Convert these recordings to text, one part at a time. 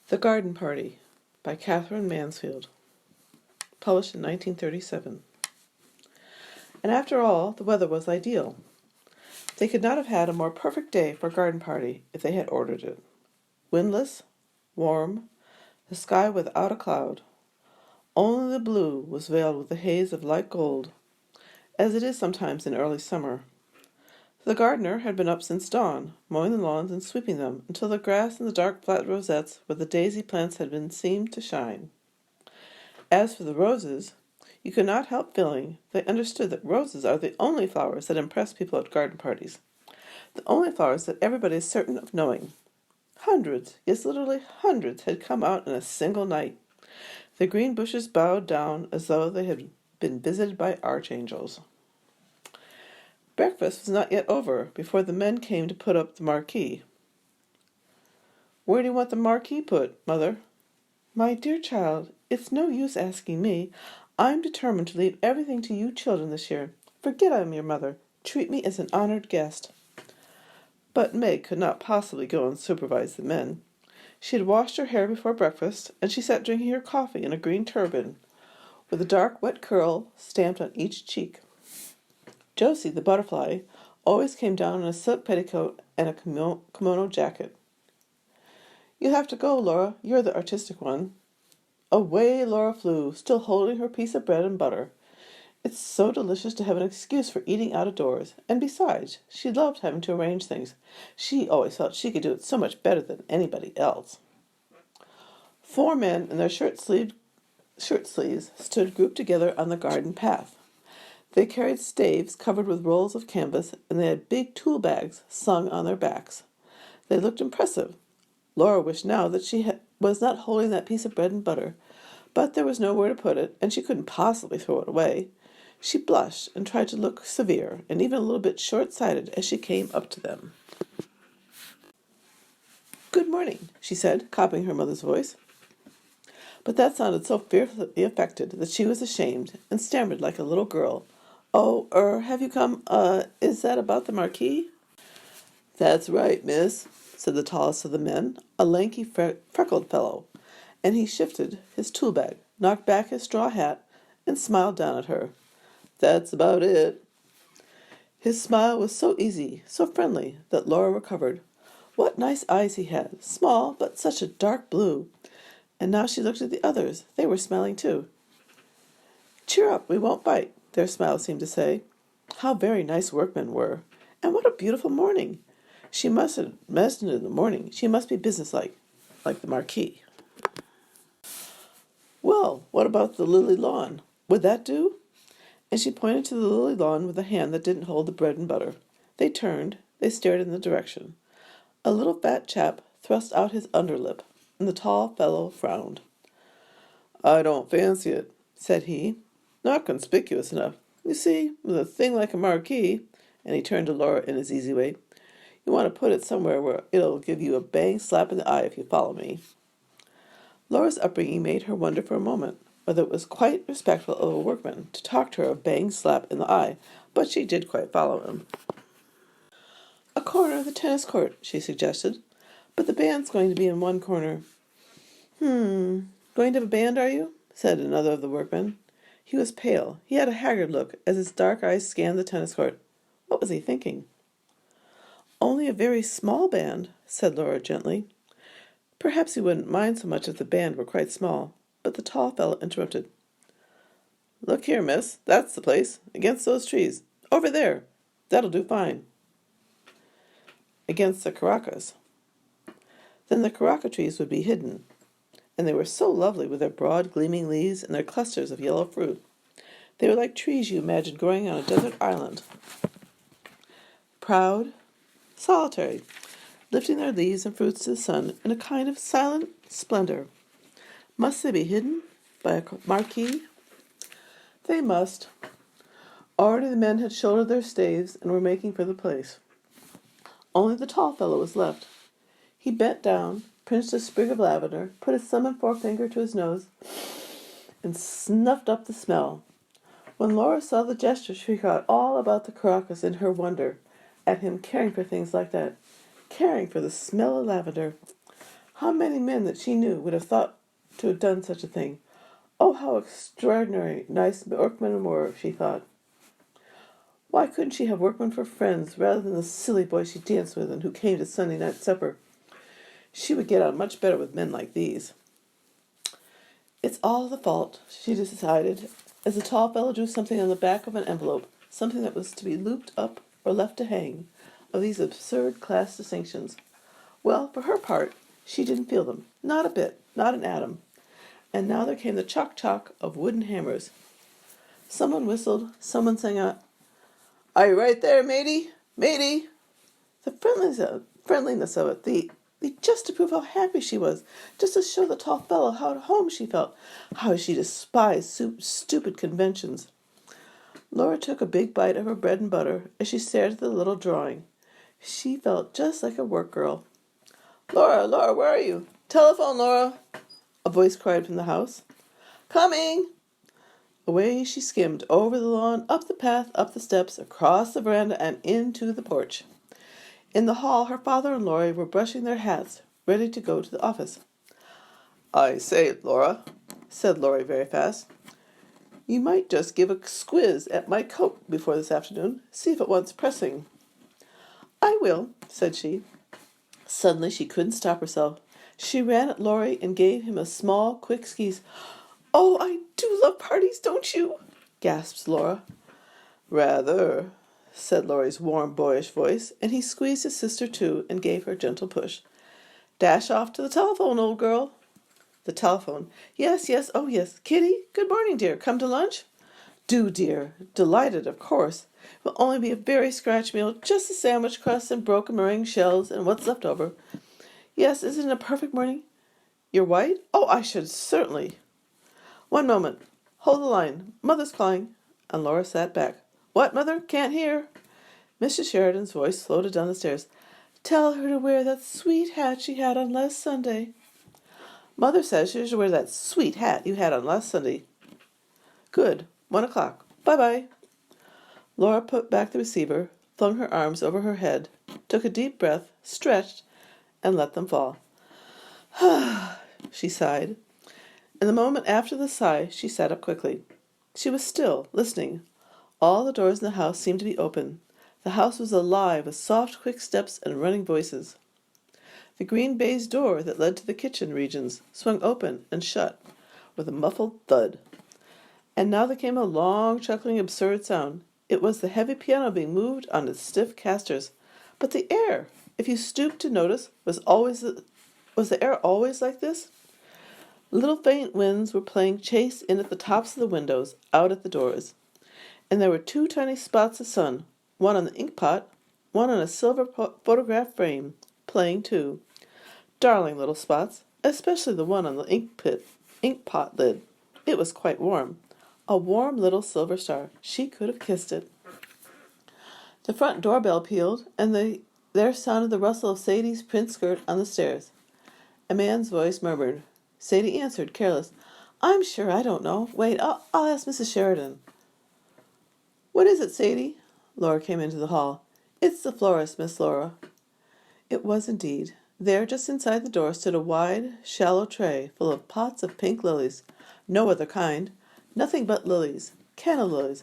The Garden Party by Katherine Mansfield, published in 1937. And after all, the weather was ideal. They could not have had a more perfect day for a garden party if they had ordered it. Windless, warm, the sky without a cloud. Only the blue was veiled with a haze of light gold, as it is sometimes in early summer. The gardener had been up since dawn, mowing the lawns and sweeping them until the grass and the dark flat rosettes where the daisy plants had been seemed to shine. As for the roses, you could not help feeling they understood that roses are the only flowers that impress people at garden parties, the only flowers that everybody is certain of knowing. Hundreds, yes, literally hundreds, had come out in a single night. The green bushes bowed down as though they had been visited by archangels. Breakfast was not yet over before the men came to put up the marquee. "Where do you want the marquee put, Mother?" "My dear child, it's no use asking me. I'm determined to leave everything to you children this year. Forget I'm your mother. Treat me as an honored guest." But Meg could not possibly go and supervise the men. She had washed her hair before breakfast, and she sat drinking her coffee in a green turban, with a dark wet curl stamped on each cheek. Josie, the butterfly, always came down in a silk petticoat and a kimono jacket. "You'll have to go, Laura. You're the artistic one." Away Laura flew, still holding her piece of bread and butter. It's so delicious to have an excuse for eating out of doors, and besides, she loved having to arrange things. She always felt she could do it so much better than anybody else. 4 men in their shirt sleeves stood grouped together on the garden path. They carried staves covered with rolls of canvas, and they had big tool bags slung on their backs. They looked impressive. Laura wished now that she was not holding that piece of bread and butter, but there was nowhere to put it, and she couldn't possibly throw it away. She blushed and tried to look severe, and even a little bit short-sighted as she came up to them. "Good morning," she said, copying her mother's voice. But that sounded so fearfully affected that she was ashamed, and stammered like a little girl. "Oh, have you come, is that about the marquee?" "That's right, miss," said the tallest of the men, a lanky, freckled fellow, and he shifted his tool bag, knocked back his straw hat, and smiled down at her. "That's about it." His smile was so easy, so friendly, that Laura recovered. What nice eyes he had, small, but such a dark blue. And now she looked at the others. They were smiling too. "Cheer up, we won't bite," their smiles seemed to say. How very nice workmen were. And what a beautiful morning. She must have mentioned in the morning. She must be businesslike, like the marquis. "Well, what about the lily lawn? Would that do?" And she pointed to the lily lawn with a hand that didn't hold the bread and butter. They turned. They stared in the direction. A little fat chap thrust out his underlip, and the tall fellow frowned. "I don't fancy it," said he. "Not conspicuous enough. You see, with a thing like a marquee," and he turned to Laura in his easy way, "you want to put it somewhere where it'll give you a bang slap in the eye, if you follow me." Laura's upbringing made her wonder for a moment whether it was quite respectful of a workman to talk to her of bang slap in the eye, but she did quite follow him. "A corner of the tennis court," she suggested, "but the band's going to be in one corner." Going to have a band, are you?" said another of the workmen. He was pale. He had a haggard look as his dark eyes scanned the tennis court. What was he thinking? "Only a very small band," said Laura gently. Perhaps he wouldn't mind so much if the band were quite small, but the tall fellow interrupted. "Look here, miss, that's the place, against those trees. Over there. That'll do fine." Against the caracas. Then the caraca trees would be hidden, and they were so lovely with their broad gleaming leaves and their clusters of yellow fruit. They were like trees you imagined growing on a desert island. Proud, solitary, lifting their leaves and fruits to the sun in a kind of silent splendor. Must they be hidden by a marquee? They must. Already the men had shouldered their staves and were making for the place. Only the tall fellow was left. He bent down, pinched a sprig of lavender, put his thumb and forefinger to his nose, and snuffed up the smell. When Laura saw the gesture, she forgot all about the caracas in her wonder at him caring for things like that, caring for the smell of lavender. How many men that she knew would have thought to have done such a thing? Oh, how extraordinary nice workmen were, she thought. Why couldn't she have workmen for friends rather than the silly boy she danced with and who came to Sunday night supper? She would get on much better with men like these. It's all the fault, she decided, as the tall fellow drew something on the back of an envelope, something that was to be looped up or left to hang, of these absurd class distinctions. Well, for her part, she didn't feel them, not a bit, not an atom. And now there came the chock-chock of wooden hammers. Someone whistled, someone sang out, "Are you right there, matey? Matey?" The friendliness of it, the just to prove how happy she was, just to show the tall fellow how at home she felt, how she despised stupid conventions. Laura took a big bite of her bread and butter as she stared at the little drawing. She felt just like a work girl. "Laura, Laura, where are you? Telephone, Laura," a voice cried from the house. "Coming!" Away she skimmed, over the lawn, up the path, up the steps, across the veranda, and into the porch. In the hall, her father and Laurie were brushing their hats, ready to go to the office. "I say, Laura," said Laurie very fast, "you might just give a squiz at my coat before this afternoon. See if it wants pressing." "I will," said she. Suddenly she couldn't stop herself. She ran at Laurie and gave him a small, quick squeeze. "Oh, I do love parties, don't you?" gasped Laura. "Rather," said Laurie's warm, boyish voice, and he squeezed his sister too and gave her a gentle push. "Dash off to the telephone, old girl." The telephone. "Yes, yes, oh yes. Kitty, good morning, dear. Come to lunch?" "Do, dear. Delighted, of course. It will only be a very scratch meal, just a sandwich crust and broken meringue shells and what's left over. Yes, isn't it a perfect morning? You're white? Oh, I should certainly. One moment. Hold the line. Mother's calling." And Laura sat back. "What, Mother? Can't hear." Mrs. Sheridan's voice floated down the stairs. "Tell her to wear that sweet hat she had on last Sunday." "Mother says you should wear that sweet hat you had on last Sunday." "Good. 1:00. Bye-bye." Laura put back the receiver, flung her arms over her head, took a deep breath, stretched, and let them fall. She sighed. In the moment after the sigh, she sat up quickly. She was still, listening. All the doors in the house seemed to be open. The house was alive with soft, quick steps and running voices. The green baize door that led to the kitchen regions swung open and shut with a muffled thud. And now there came a long, chuckling, absurd sound. It was the heavy piano being moved on its stiff casters. But the air, if you stooped to notice, was the air always like this? Little faint winds were playing chase in at the tops of the windows, out at the doors. And there were 2 tiny spots of sun, one on the ink pot, one on a silver photograph frame, playing too. Darling little spots, especially the one on the ink pot lid. It was quite warm. A warm little silver star. She could have kissed it. The front doorbell pealed, and there sounded the rustle of Sadie's print skirt on the stairs. A man's voice murmured. Sadie answered, careless. "I'm sure I don't know. Wait, I'll ask Mrs. Sheridan." "What is it, Sadie?" Laura came into the hall. "It's the florist, Miss Laura." It was indeed. There, just inside the door, stood a wide, shallow tray full of pots of pink lilies. No other kind. Nothing but lilies. Canna lilies.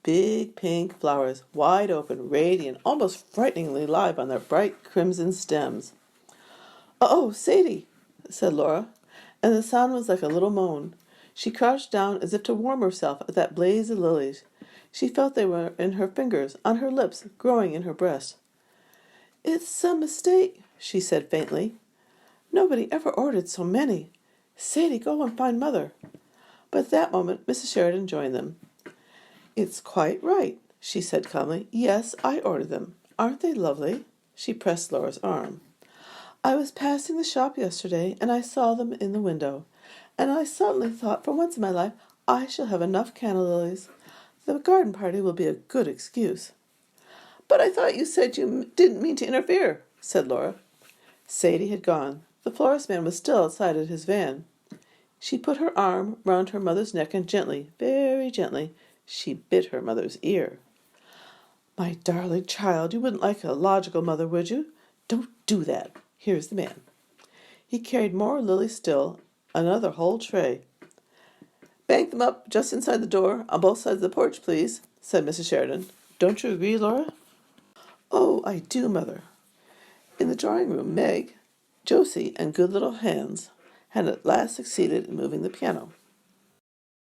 Big pink flowers, wide open, radiant, almost frighteningly live on their bright crimson stems. "Oh, Sadie," said Laura, and the sound was like a little moan. She crouched down as if to warm herself at that blaze of lilies. She felt they were in her fingers, on her lips, growing in her breast. "It's some mistake," she said faintly. "Nobody ever ordered so many. Sadie, go and find Mother." But at that moment Mrs. Sheridan joined them. "It's quite right," she said calmly. "Yes, I ordered them. Aren't they lovely?" She pressed Laura's arm. "I was passing the shop yesterday, and I saw them in the window, and I suddenly thought, for once in my life, I shall have enough canna lilies. The garden party will be a good excuse." "But I thought you said you didn't mean to interfere," said Laura. Sadie had gone. The florist man was still outside at his van. She put her arm round her mother's neck and gently, very gently, she bit her mother's ear. "My darling child, you wouldn't like a logical mother, would you? Don't do that. Here's the man." He carried more lilies still, another whole tray. "Bank them up just inside the door, on both sides of the porch, please," said Mrs. Sheridan. "Don't you agree, Laura?" "Oh, I do, Mother." In the drawing room, Meg, Josie, and good little Hans had at last succeeded in moving the piano.